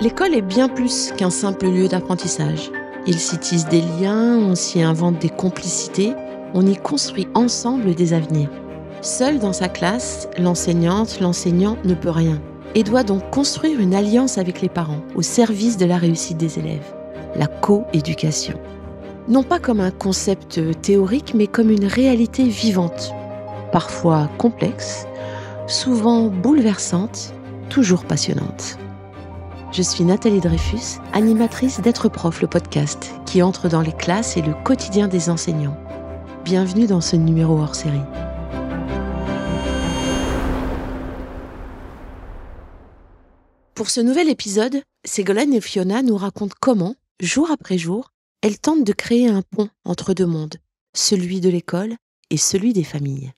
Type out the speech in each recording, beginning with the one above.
L'école est bien plus qu'un simple lieu d'apprentissage. Il s'y tisse des liens, on s'y invente des complicités, on y construit ensemble des avenirs. Seul dans sa classe, l'enseignante, l'enseignant ne peut rien et doit donc construire une alliance avec les parents au service de la réussite des élèves. La coéducation. Non pas comme un concept théorique, mais comme une réalité vivante, parfois complexe, souvent bouleversante, toujours passionnante. Je suis Nathalie Dreyfus, animatrice d'Être Prof, le podcast qui entre dans les classes et le quotidien des enseignants. Bienvenue dans ce numéro hors série. Pour ce nouvel épisode, Ségolène et Fiona nous racontent comment, jour après jour, elles tentent de créer un pont entre deux mondes, celui de l'école et celui des familles.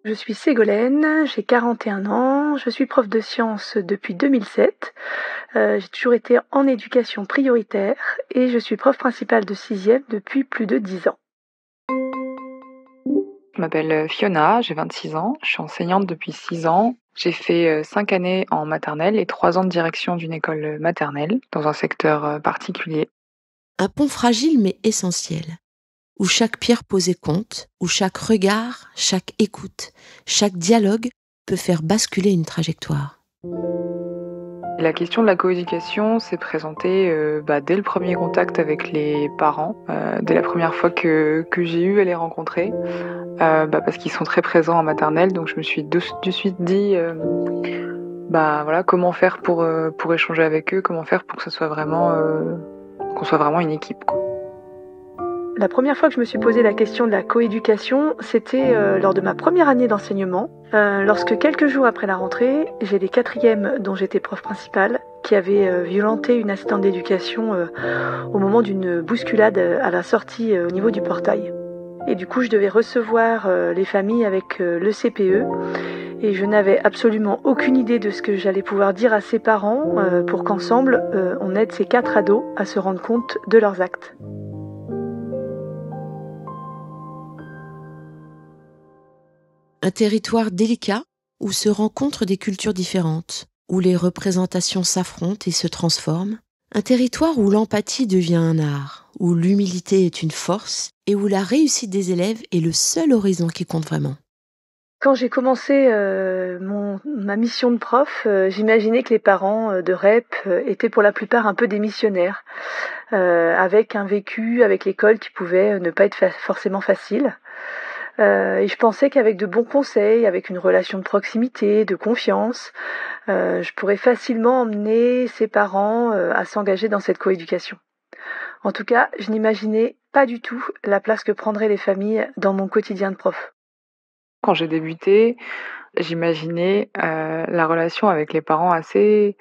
Je suis Ségolène, j'ai 41 ans, je suis prof de sciences depuis 2007. J'ai toujours été en éducation prioritaire et je suis prof principale de 6e depuis plus de 10 ans. Je m'appelle Fiona, j'ai 26 ans, je suis enseignante depuis 6 ans. J'ai fait 5 années en maternelle et 3 ans de direction d'une école maternelle dans un secteur particulier. Un pont fragile mais essentiel, où chaque pierre posée compte, où chaque regard, chaque écoute, chaque dialogue peut faire basculer une trajectoire. La question de la coéducation s'est présentée dès le premier contact avec les parents, dès la première fois que j'ai eu à les rencontrer, parce qu'ils sont très présents en maternelle, donc je me suis de suite dit comment faire pour échanger avec eux, comment faire pour que ce soit vraiment qu'on soit vraiment une équipe, quoi. La première fois que je me suis posé la question de la coéducation, c'était lors de ma première année d'enseignement, lorsque quelques jours après la rentrée, j'ai des 4e dont j'étais prof principale qui avaient violenté une assistante d'éducation au moment d'une bousculade à la sortie au niveau du portail. Et du coup, je devais recevoir les familles avec le CPE et je n'avais absolument aucune idée de ce que j'allais pouvoir dire à ces parents pour qu'ensemble, on aide ces 4 ados à se rendre compte de leurs actes. Un territoire délicat où se rencontrent des cultures différentes, où les représentations s'affrontent et se transforment. Un territoire où l'empathie devient un art, où l'humilité est une force et où la réussite des élèves est le seul horizon qui compte vraiment. Quand j'ai commencé ma mission de prof, j'imaginais que les parents de REP étaient pour la plupart un peu des missionnaires, avec un vécu avec l'école qui pouvait ne pas être forcément facile. Et je pensais qu'avec de bons conseils, avec une relation de proximité, de confiance, je pourrais facilement emmener ces parents à s'engager dans cette coéducation. En tout cas, je n'imaginais pas du tout la place que prendraient les familles dans mon quotidien de prof. Quand j'ai débuté, j'imaginais la relation avec les parents assez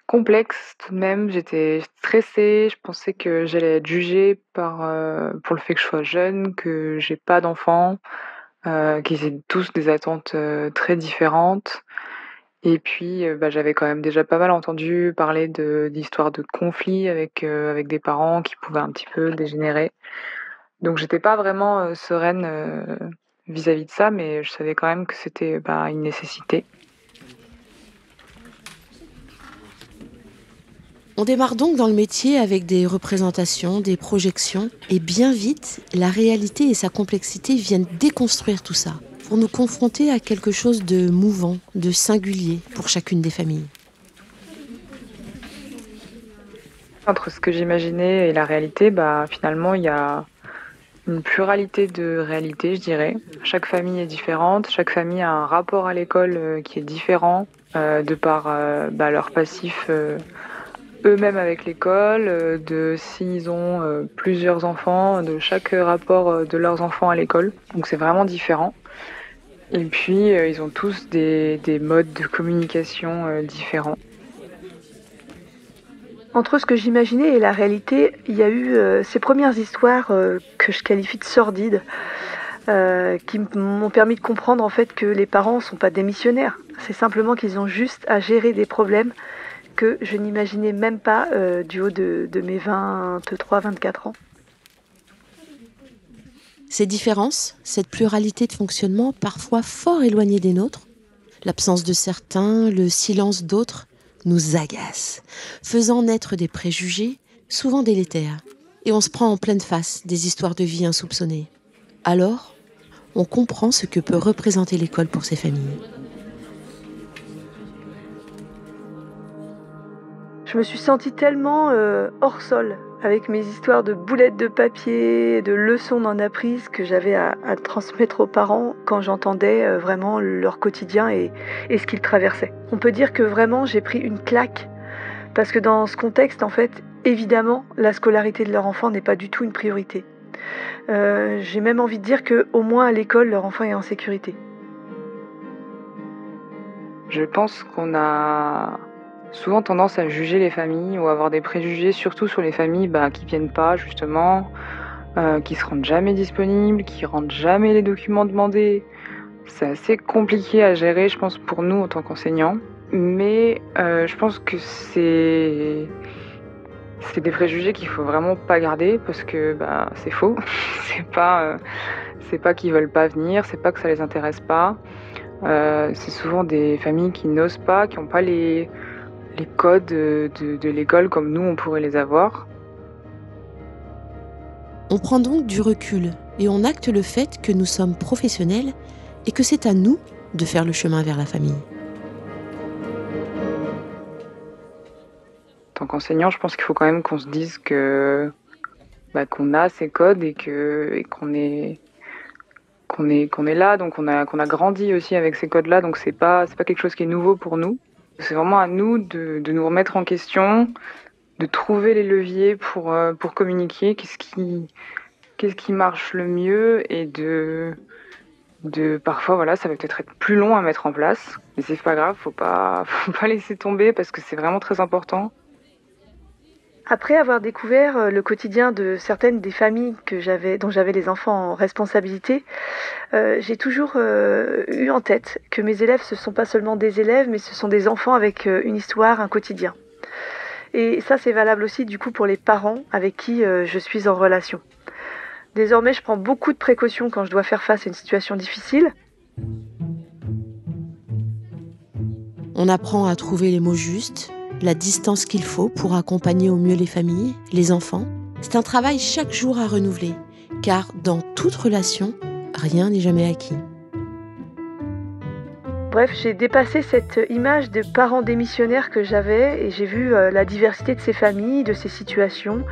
complexe tout de même. J'étais stressée, je pensais que j'allais être jugée pour le fait que je sois jeune, que j'ai pas d'enfants, qu'ils aient tous des attentes très différentes. Et puis, j'avais quand même déjà pas mal entendu parler d'histoires de conflits avec des parents qui pouvaient un petit peu dégénérer. Donc j'étais pas vraiment sereine vis-à-vis de ça, mais je savais quand même que c'était une nécessité. On démarre donc dans le métier avec des représentations, des projections, et bien vite, la réalité et sa complexité viennent déconstruire tout ça, pour nous confronter à quelque chose de mouvant, de singulier pour chacune des familles. Entre ce que j'imaginais et la réalité, finalement, il y a une pluralité de réalités, je dirais. Chaque famille est différente, chaque famille a un rapport à l'école qui est différent, de par leur passif eux-mêmes avec l'école, de s'ils ont plusieurs enfants, de chaque rapport de leurs enfants à l'école. Donc c'est vraiment différent. Et puis ils ont tous des modes de communication différents. Entre ce que j'imaginais et la réalité, il y a eu ces premières histoires que je qualifie de sordides, qui m'ont permis de comprendre en fait que les parents ne sont pas des missionnaires. C'est simplement qu'ils ont juste à gérer des problèmes que je n'imaginais même pas du haut de mes 23-24 ans. Ces différences, cette pluralité de fonctionnement parfois fort éloignée des nôtres, l'absence de certains, le silence d'autres, nous agacent, faisant naître des préjugés, souvent délétères. Et on se prend en pleine face des histoires de vie insoupçonnées. Alors, on comprend ce que peut représenter l'école pour ces familles. Je me suis sentie tellement hors sol avec mes histoires de boulettes de papier, de leçons non apprises que j'avais à transmettre aux parents quand j'entendais vraiment leur quotidien et ce qu'ils traversaient. On peut dire que vraiment j'ai pris une claque parce que dans ce contexte, en fait, évidemment, la scolarité de leur enfant n'est pas du tout une priorité. J'ai même envie de dire qu'au moins à l'école, leur enfant est en sécurité. Je pense qu'on a souvent tendance à juger les familles ou avoir des préjugés, surtout sur les familles qui viennent pas justement, qui se rendent jamais disponibles, qui rendent jamais les documents demandés. C'est assez compliqué à gérer, je pense, pour nous en tant qu'enseignants. Mais je pense que c'est des préjugés qu'il faut vraiment pas garder parce que c'est faux. C'est pas qu'ils veulent pas venir, c'est pas que ça les intéresse pas. C'est souvent des familles qui n'osent pas, qui n'ont pas les codes de l'école comme nous on pourrait les avoir. On prend donc du recul et on acte le fait que nous sommes professionnels et que c'est à nous de faire le chemin vers la famille. En tant qu'enseignant, je pense qu'il faut quand même qu'on se dise que qu'on a ces codes et qu'on est là, donc qu'on a grandi aussi avec ces codes-là, donc c'est pas quelque chose qui est nouveau pour nous. C'est vraiment à nous de nous remettre en question, de trouver les leviers pour communiquer, qu'est-ce qui marche le mieux et de parfois voilà, ça va peut-être être plus long à mettre en place, mais c'est pas grave, faut pas laisser tomber parce que c'est vraiment très important. Après avoir découvert le quotidien de certaines des familles dont j'avais les enfants en responsabilité, j'ai toujours eu en tête que mes élèves, ce ne sont pas seulement des élèves, mais ce sont des enfants avec une histoire, un quotidien. Et ça, c'est valable aussi du coup pour les parents avec qui je suis en relation. Désormais, je prends beaucoup de précautions quand je dois faire face à une situation difficile. On apprend à trouver les mots justes, la distance qu'il faut pour accompagner au mieux les familles, les enfants. C'est un travail chaque jour à renouveler, car dans toute relation, rien n'est jamais acquis. Bref, j'ai dépassé cette image de parents démissionnaires que j'avais et j'ai vu la diversité de ces familles, de ces situations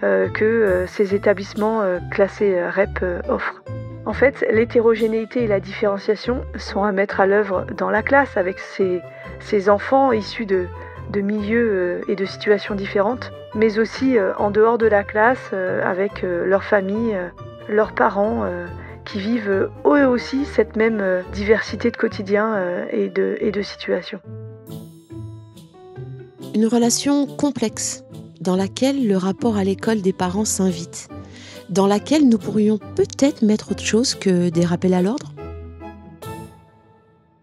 que ces établissements classés REP offrent. En fait, l'hétérogénéité et la différenciation sont à mettre à l'œuvre dans la classe avec ces enfants issus de milieux et de situations différentes, mais aussi en dehors de la classe avec leurs familles, leurs parents qui vivent eux aussi cette même diversité de quotidien et de situations. Une relation complexe dans laquelle le rapport à l'école des parents s'invite, dans laquelle nous pourrions peut-être mettre autre chose que des rappels à l'ordre.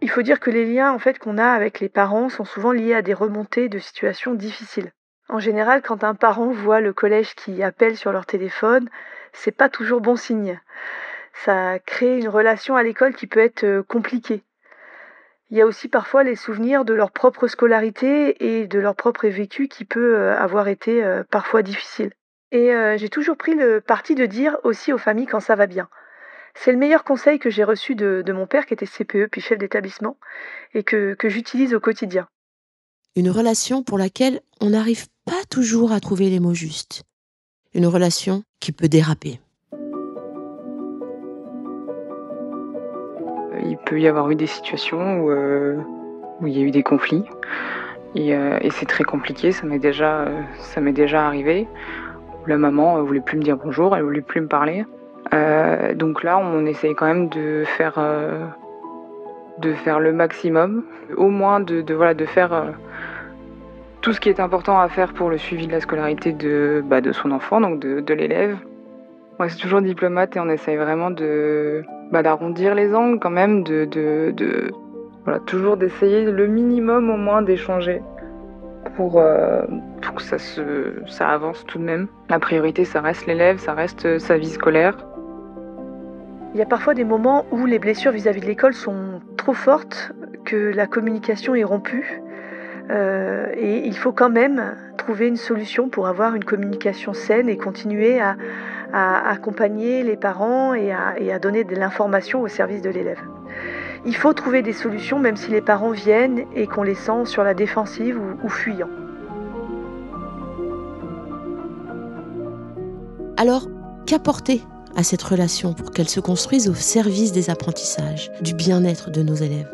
Il faut dire que les liens en fait, qu'on a avec les parents sont souvent liés à des remontées de situations difficiles. En général, quand un parent voit le collège qui appelle sur leur téléphone, c'est pas toujours bon signe. Ça crée une relation à l'école qui peut être compliquée. Il y a aussi parfois les souvenirs de leur propre scolarité et de leur propre vécu qui peut avoir été parfois difficile. Et j'ai toujours pris le parti de dire aussi aux familles quand ça va bien. C'est le meilleur conseil que j'ai reçu de mon père qui était CPE puis chef d'établissement et que j'utilise au quotidien. Une relation pour laquelle on n'arrive pas toujours à trouver les mots justes. Une relation qui peut déraper. Il peut y avoir eu des situations où il y a eu des conflits et c'est très compliqué, ça m'est déjà arrivé. La maman voulait plus me dire bonjour, elle voulait plus me parler. Donc là, on essaye quand même de faire le maximum, au moins de faire tout ce qui est important à faire pour le suivi de la scolarité de son enfant, donc de l'élève. On reste toujours diplomate et on essaye vraiment d'arrondir les angles quand même, toujours d'essayer le minimum au moins d'échanger pour que ça avance tout de même. La priorité, ça reste l'élève, ça reste sa vie scolaire. Il y a parfois des moments où les blessures vis-à-vis de l'école sont trop fortes, que la communication est rompue. Et il faut quand même trouver une solution pour avoir une communication saine et continuer à accompagner les parents et à donner de l'information au service de l'élève. Il faut trouver des solutions même si les parents viennent et qu'on les sent sur la défensive ou fuyants. Alors, qu'apporter à cette relation pour qu'elle se construise au service des apprentissages, du bien-être de nos élèves ?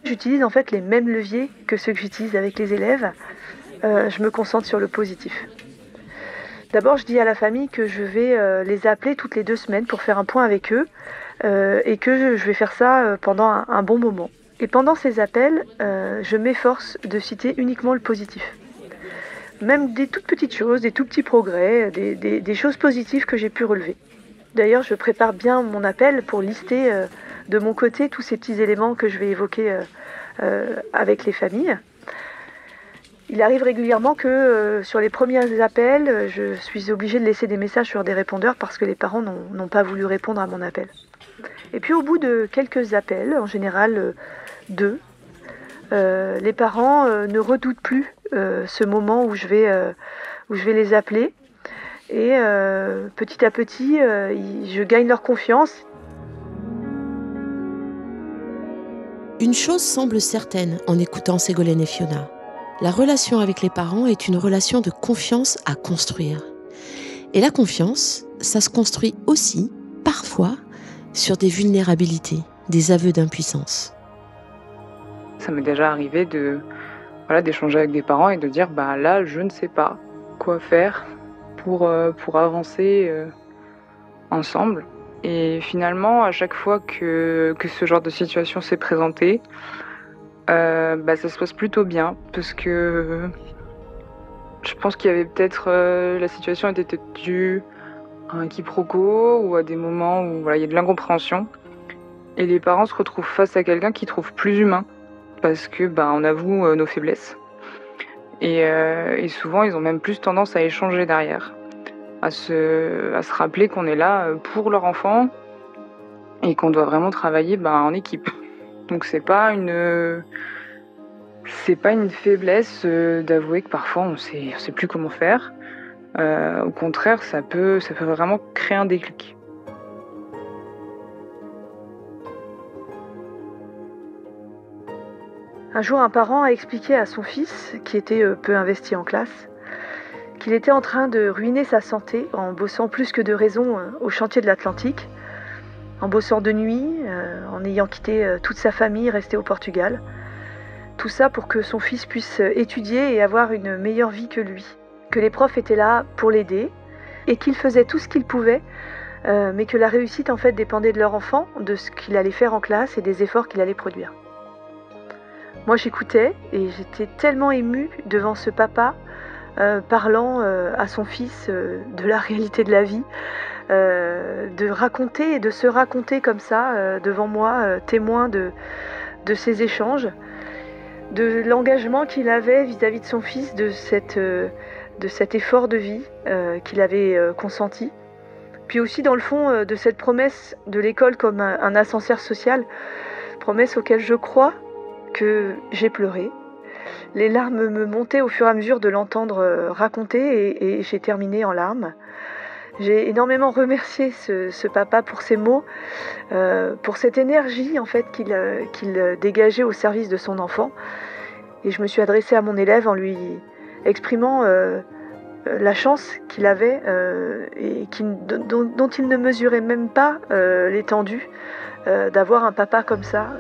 J'utilise en fait les mêmes leviers que ceux que j'utilise avec les élèves. Je me concentre sur le positif. D'abord, je dis à la famille que je vais les appeler toutes les 2 semaines pour faire un point avec eux et que je vais faire ça pendant un bon moment. Et pendant ces appels, je m'efforce de citer uniquement le positif. Même des toutes petites choses, des tout petits progrès, des choses positives que j'ai pu relever. D'ailleurs, je prépare bien mon appel pour lister de mon côté tous ces petits éléments que je vais évoquer avec les familles. Il arrive régulièrement que sur les premiers appels, je suis obligée de laisser des messages sur des répondeurs parce que les parents n'ont pas voulu répondre à mon appel. Et puis au bout de quelques appels, en général 2, les parents ne redoutent plus ce moment où je vais les appeler. Et petit à petit, je gagne leur confiance. Une chose semble certaine en écoutant Ségolène et Fiona. La relation avec les parents est une relation de confiance à construire. Et la confiance, ça se construit aussi, parfois, sur des vulnérabilités, des aveux d'impuissance. Ça m'est déjà arrivé d'échanger avec des parents et de dire là, je ne sais pas quoi faire pour avancer ensemble. Et finalement, à chaque fois que ce genre de situation s'est présenté, ça se passe plutôt bien parce que je pense qu'il y avait peut-être la situation était peut-être due à un quiproquo ou à des moments où il y a de l'incompréhension et les parents se retrouvent face à quelqu'un qu'ils trouvent plus humain parce que on avoue nos faiblesses et souvent ils ont même plus tendance à échanger derrière, à se rappeler qu'on est là pour leur enfant et qu'on doit vraiment travailler en équipe. Donc c'est pas une faiblesse d'avouer que parfois on sait plus comment faire. Au contraire, ça peut vraiment créer un déclic. Un jour, un parent a expliqué à son fils, qui était peu investi en classe, qu'il était en train de ruiner sa santé en bossant plus que de raison au chantier de l'Atlantique, en bossant de nuit, en ayant quitté toute sa famille, resté au Portugal. Tout ça pour que son fils puisse étudier et avoir une meilleure vie que lui. Que les profs étaient là pour l'aider et qu'il faisait tout ce qu'il pouvait, mais que la réussite en fait dépendait de leur enfant, de ce qu'il allait faire en classe et des efforts qu'il allait produire. Moi j'écoutais et j'étais tellement émue devant ce papa parlant à son fils de la réalité de la vie, de raconter et de se raconter comme ça devant moi, témoin de ces échanges, de l'engagement qu'il avait vis-à-vis de son fils, de cet effort de vie qu'il avait consenti. Puis aussi dans le fond de cette promesse de l'école comme un ascenseur social, promesse auquel je crois, que j'ai pleuré. Les larmes me montaient au fur et à mesure de l'entendre raconter et j'ai terminé en larmes. J'ai énormément remercié ce papa pour ses mots, pour cette énergie en fait qu'il dégageait au service de son enfant. Et je me suis adressée à mon élève en lui exprimant la chance qu'il avait et dont il ne mesurait même pas l'étendue d'avoir un papa comme ça,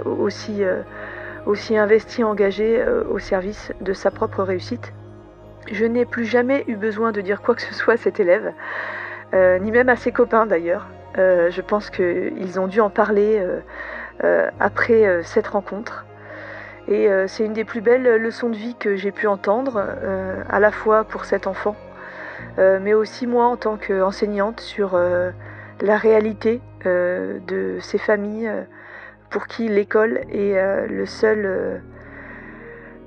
aussi investi, engagé au service de sa propre réussite. Je n'ai plus jamais eu besoin de dire quoi que ce soit à cet élève, ni même à ses copains d'ailleurs. Je pense qu'ils ont dû en parler après cette rencontre. Et c'est une des plus belles leçons de vie que j'ai pu entendre, à la fois pour cet enfant, mais aussi moi en tant qu'enseignante sur la réalité de ces familles pour qui l'école est le seul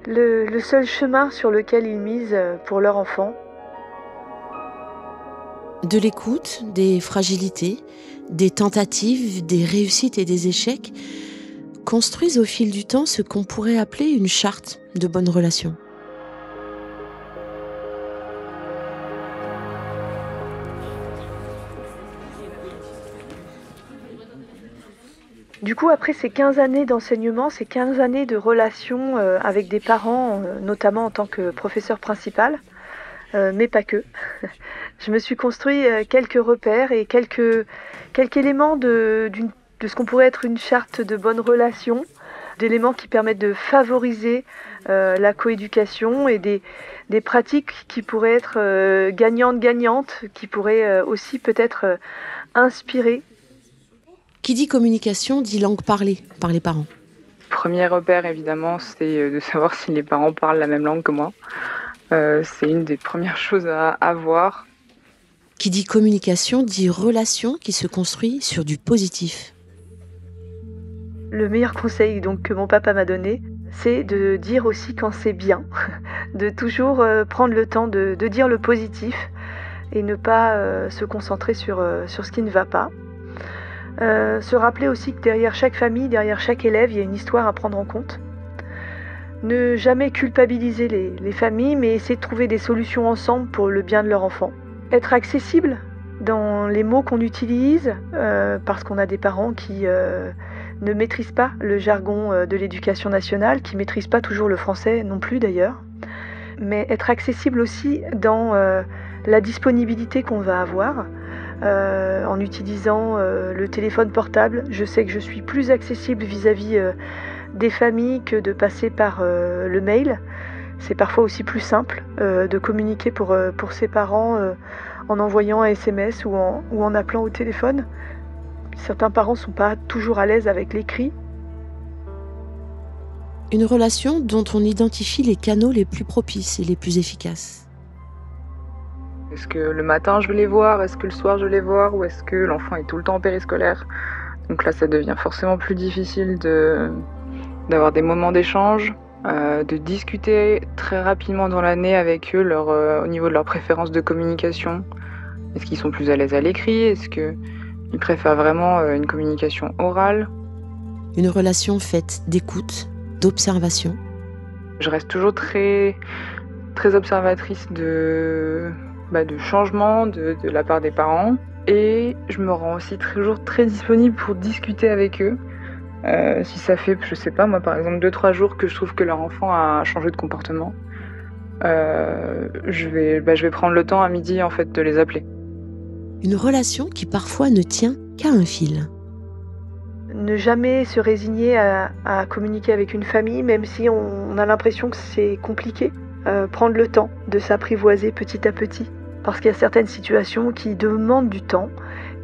le seul chemin sur lequel ils misent pour leur enfant. De l'écoute, des fragilités, des tentatives, des réussites et des échecs construisent au fil du temps ce qu'on pourrait appeler une charte de bonnes relations. Du coup, après ces 15 années d'enseignement, ces 15 années de relations avec des parents, notamment en tant que professeur principal, mais pas que, je me suis construit quelques repères et quelques éléments de ce qu'on pourrait être une charte de bonnes relations, d'éléments qui permettent de favoriser la coéducation et des pratiques qui pourraient être gagnantes, qui pourraient aussi peut-être inspirer. Qui dit communication dit langue parlée par les parents. Premier repère, évidemment, c'est de savoir si les parents parlent la même langue que moi. C'est une des premières choses à avoir. Qui dit communication dit relation qui se construit sur du positif. Le meilleur conseil donc, que mon papa m'a donné, c'est de dire aussi quand c'est bien, de toujours prendre le temps de dire le positif et ne pas se concentrer sur ce qui ne va pas. Se rappeler aussi que derrière chaque famille, derrière chaque élève, il y a une histoire à prendre en compte. Ne jamais culpabiliser les familles, mais essayer de trouver des solutions ensemble pour le bien de leur enfant. Être accessible dans les mots qu'on utilise, parce qu'on a des parents qui ne maîtrisent pas le jargon de l'éducation nationale, qui ne maîtrisent pas toujours le français non plus d'ailleurs. Mais être accessible aussi dans la disponibilité qu'on va avoir. En utilisant le téléphone portable, je sais que je suis plus accessible vis-à-vis des familles que de passer par le mail. C'est parfois aussi plus simple de communiquer pour ses parents en envoyant un SMS ou en appelant au téléphone. Certains parents ne sont pas toujours à l'aise avec l'écrit. Une relation dont on identifie les canaux les plus propices et les plus efficaces. Est-ce que le matin je vais les voir? Est-ce que le soir je vais les voir? Ou est-ce que l'enfant est tout le temps en périscolaire? Donc là, ça devient forcément plus difficile d'avoir des moments d'échange, de discuter très rapidement dans l'année avec eux au niveau de leurs préférences de communication. Est-ce qu'ils sont plus à l'aise à l'écrit? Est-ce qu'ils préfèrent vraiment une communication orale? Une relation faite d'écoute, d'observation. Je reste toujours très, très observatrice de changement de la part des parents. Et je me rends aussi toujours très disponible pour discuter avec eux. Si ça fait, je sais pas, moi par exemple 2-3 jours que je trouve que leur enfant a changé de comportement, je vais prendre le temps à midi en fait de les appeler. Une relation qui parfois ne tient qu'à un fil. Ne jamais se résigner à communiquer avec une famille, même si on a l'impression que c'est compliqué. Prendre le temps de s'apprivoiser petit à petit. Parce qu'il y a certaines situations qui demandent du temps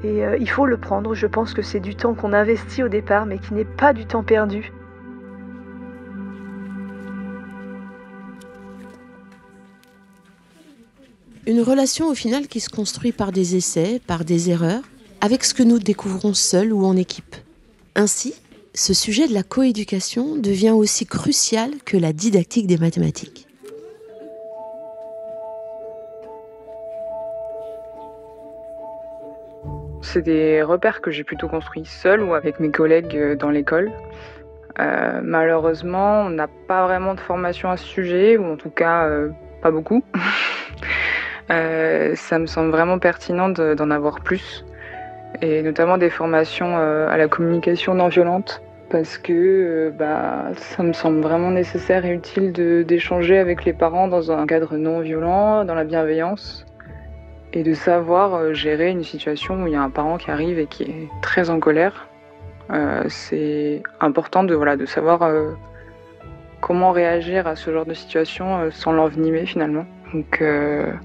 et il faut le prendre. Je pense que c'est du temps qu'on investit au départ mais qui n'est pas du temps perdu. Une relation au final qui se construit par des essais, par des erreurs, avec ce que nous découvrons seuls ou en équipe. Ainsi, ce sujet de la coéducation devient aussi crucial que la didactique des mathématiques. C'est des repères que j'ai plutôt construits seul ou avec mes collègues dans l'école. Malheureusement, on n'a pas vraiment de formation à ce sujet, ou en tout cas pas beaucoup. Ça me semble vraiment pertinent d'en avoir plus, et notamment des formations à la communication non violente, parce que ça me semble vraiment nécessaire et utile d'échanger avec les parents dans un cadre non violent, dans la bienveillance. Et de savoir gérer une situation où il y a un parent qui arrive et qui est très en colère. C'est important de savoir comment réagir à ce genre de situation sans l'envenimer finalement. Donc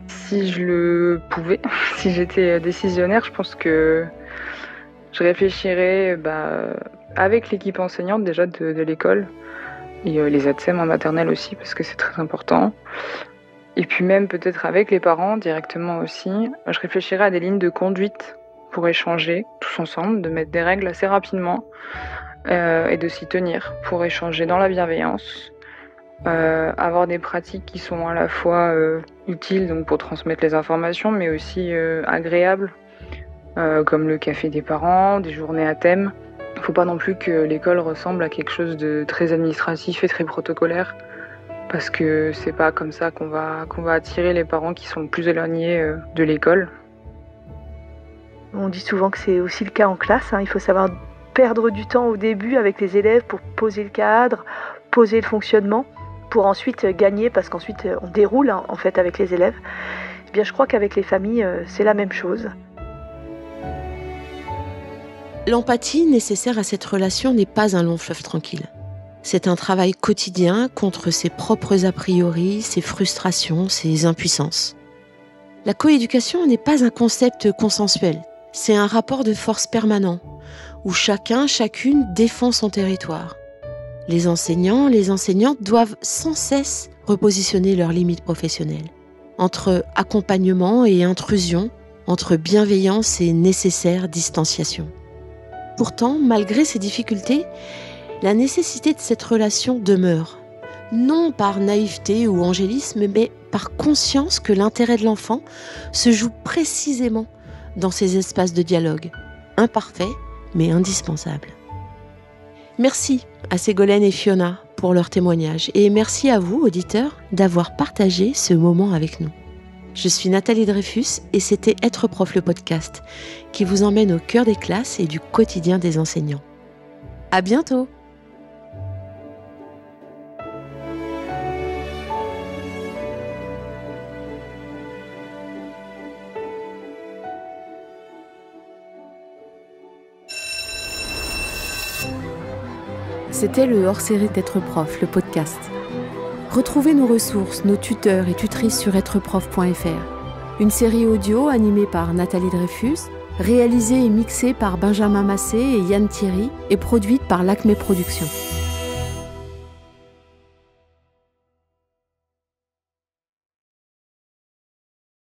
si je le pouvais, si j'étais décisionnaire, je pense que je réfléchirais avec l'équipe enseignante déjà de l'école et les ATSEM en maternelle aussi parce que c'est très important. Et puis même peut-être avec les parents directement aussi, je réfléchirais à des lignes de conduite pour échanger tous ensemble, de mettre des règles assez rapidement et de s'y tenir pour échanger dans la bienveillance avoir des pratiques qui sont à la fois utiles donc pour transmettre les informations, mais aussi agréables, comme le café des parents, des journées à thème. Il ne faut pas non plus que l'école ressemble à quelque chose de très administratif et très protocolaire, parce que c'est pas comme ça qu'on va attirer les parents qui sont plus éloignés de l'école. On dit souvent que c'est aussi le cas en classe, hein. Il faut savoir perdre du temps au début avec les élèves pour poser le cadre, poser le fonctionnement, pour ensuite gagner, parce qu'ensuite on déroule en fait avec les élèves. Eh bien, je crois qu'avec les familles, c'est la même chose. L'empathie nécessaire à cette relation n'est pas un long fleuve tranquille. C'est un travail quotidien contre ses propres a priori, ses frustrations, ses impuissances. La coéducation n'est pas un concept consensuel, c'est un rapport de force permanent, où chacun, chacune défend son territoire. Les enseignants, les enseignantes doivent sans cesse repositionner leurs limites professionnelles. Entre accompagnement et intrusion, entre bienveillance et nécessaire distanciation. Pourtant, malgré ces difficultés, la nécessité de cette relation demeure. Non par naïveté ou angélisme, mais par conscience que l'intérêt de l'enfant se joue précisément dans ces espaces de dialogue, imparfaits mais indispensables. Merci à Ségolène et Fiona pour leur témoignage et merci à vous, auditeurs, d'avoir partagé ce moment avec nous. Je suis Nathalie Dreyfus et c'était Être prof le podcast qui vous emmène au cœur des classes et du quotidien des enseignants. À bientôt! C'était le hors-série d'Être prof, le podcast. Retrouvez nos ressources, nos tuteurs et tutrices sur êtreprof.fr. Une série audio animée par Nathalie Dreyfus, réalisée et mixée par Benjamin Massé et Yann Thierry et produite par l'Acmé Productions.